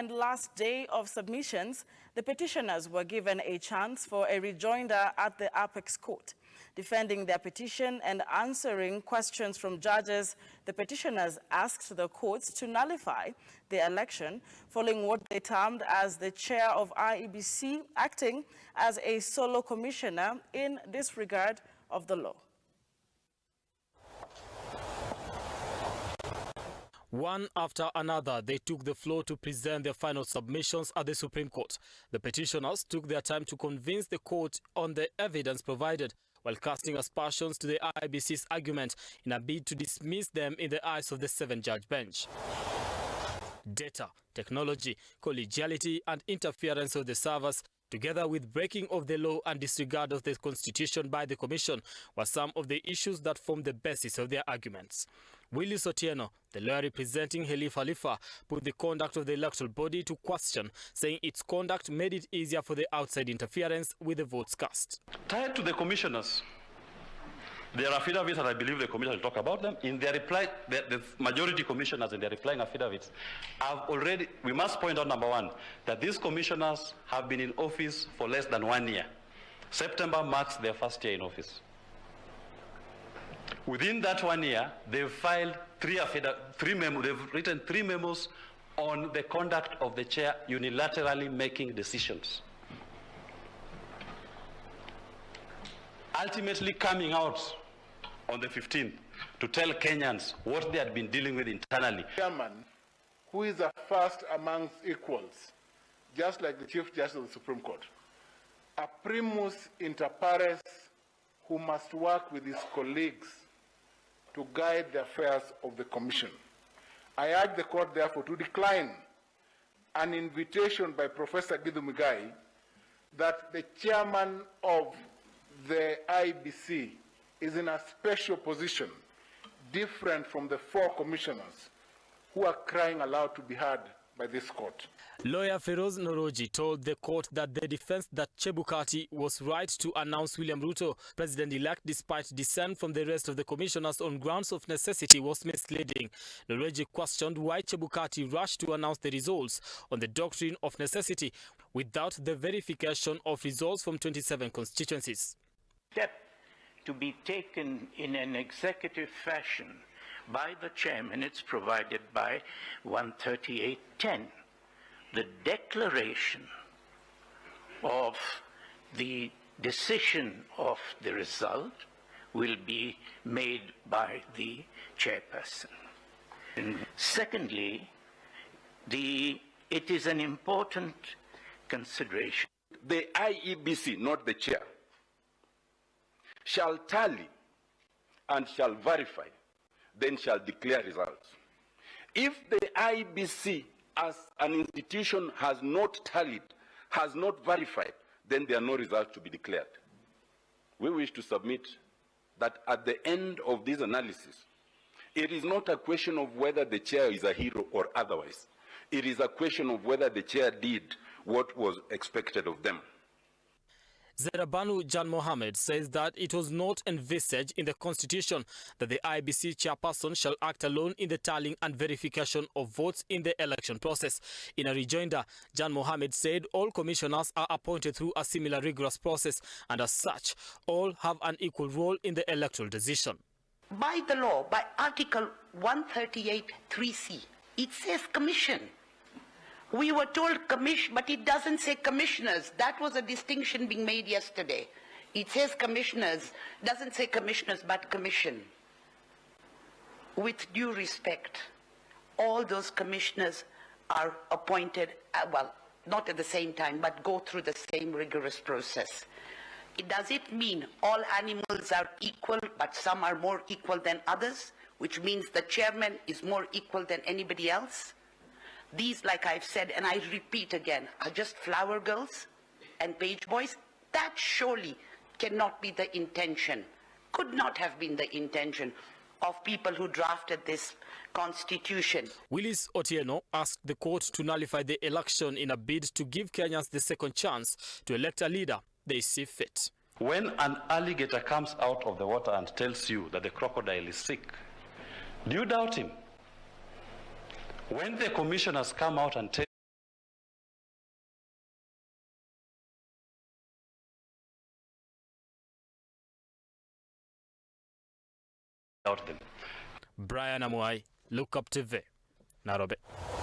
and last day of submissions, the petitioners were given a chance for a rejoinder at the Apex Court. Defending their petition and answering questions from judges, the petitioners asked the courts to nullify the election following what they termed as the chair of IEBC acting as a solo commissioner in disregard of the law. One after another, they took the floor to present their final submissions at the Supreme Court. The petitioners took their time to convince the court on the evidence provided, while casting aspersions to the IEBC's argument in a bid to dismiss them in the eyes of the 7-judge bench. Data, technology, collegiality and interference of the servers, together with breaking of the law and disregard of the Constitution by the Commission, were some of the issues that formed the basis of their arguments. Willis Otieno, the lawyer representing Helif Halifa, put the conduct of the electoral body to question, saying its conduct made it easier for the outside interference with the votes cast. Tied to the commissioners, there are affidavits, and I believe the commissioner will talk about them. In their reply, the majority commissioners in their replying affidavits have already, we must point out, number one, that these commissioners have been in office for less than 1 year. September marks their first year in office. Within that 1 year, they've filed they've written 3 memos on the conduct of the chair unilaterally making decisions. Ultimately coming out on the 15th to tell Kenyans what they had been dealing with internally. Chairman, who is a first amongst equals, just like the Chief Justice of the Supreme Court, a primus inter pares who must work with his colleagues to guide the affairs of the Commission. I urge the court, therefore, to decline an invitation by Professor Githu Muigai that the chairman of the IEBC is in a special position, different from the 4 commissioners who are crying aloud to be heard by this court. Lawyer Feroz Noroji told the court that the defense that Chebukati was right to announce William Ruto president-elect despite dissent from the rest of the commissioners on grounds of necessity was misleading. Noroji questioned why Chebukati rushed to announce the results on the doctrine of necessity without the verification of results from 27 constituencies. Step to be taken in an executive fashion by the chairman, it's provided by 138.10. The declaration of the decision of the result will be made by the chairperson. And secondly, it is an important consideration. The IEBC, not the chair, shall tally and shall verify, then shall declare results. If the IEBC as an institution has not tallied, has not verified, then there are no results to be declared. We wish to submit that at the end of this analysis, it is not a question of whether the chair is a hero or otherwise. It is a question of whether the chair did what was expected of them. Zerabanu Jan Mohammed says that it was not envisaged in the Constitution that the IEBC chairperson shall act alone in the tallying and verification of votes in the election process. In a rejoinder, Jan Mohammed said all commissioners are appointed through a similar rigorous process and as such, all have an equal role in the electoral decision. By the law, by Article 138(3)(c), it says commission. We were told commission, but it doesn't say commissioners. That was a distinction being made yesterday. It says commissioners, doesn't say commissioners, but commission. With due respect, all those commissioners are appointed, well, not at the same time, but go through the same rigorous process. Does it mean all animals are equal, but some are more equal than others, which means the chairman is more equal than anybody else? These, like I've said, and I repeat again, are just flower girls and page boys. That surely cannot be the intention, could not have been the intention of people who drafted this constitution. Willis Otieno asked the court to nullify the election in a bid to give Kenyans the second chance to elect a leader they see fit. When an alligator comes out of the water and tells you that the crocodile is sick, do you doubt him? When the commissioners come out and tell out them. Brian Amuai, Look Up TV, Nairobi.